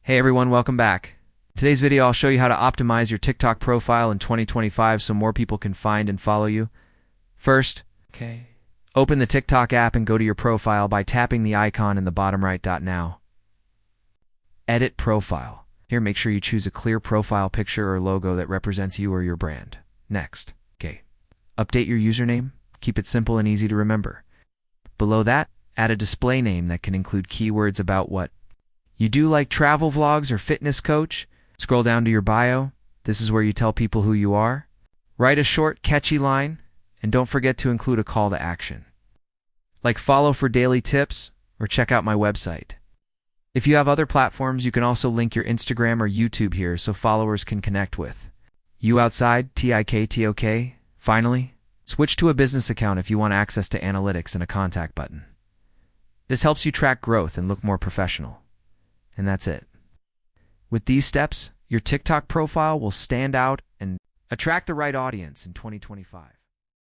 Hey everyone, welcome back. In today's video, I'll show you how to optimize your TikTok profile in 2025 so more people can find and follow you. First, open the TikTok app and go to your profile by tapping the icon in the bottom right. Now, edit profile. Here, make sure you choose a clear profile picture or logo that represents you or your brand. Next, update your username. Keep it simple and easy to remember. Below that, add a display name that can include keywords about what you do, like travel vlogs or fitness coach. Scroll down to your bio. This is where you tell people who you are. Write a short, catchy line, and don't forget to include a call to action, like follow for daily tips or check out my website. If you have other platforms, you can also link your Instagram or YouTube here so followers can connect with you outside TikTok. Finally, switch to a business account if you want access to analytics and a contact button. This helps you track growth and look more professional. And that's it. With these steps, your TikTok profile will stand out and attract the right audience in 2025.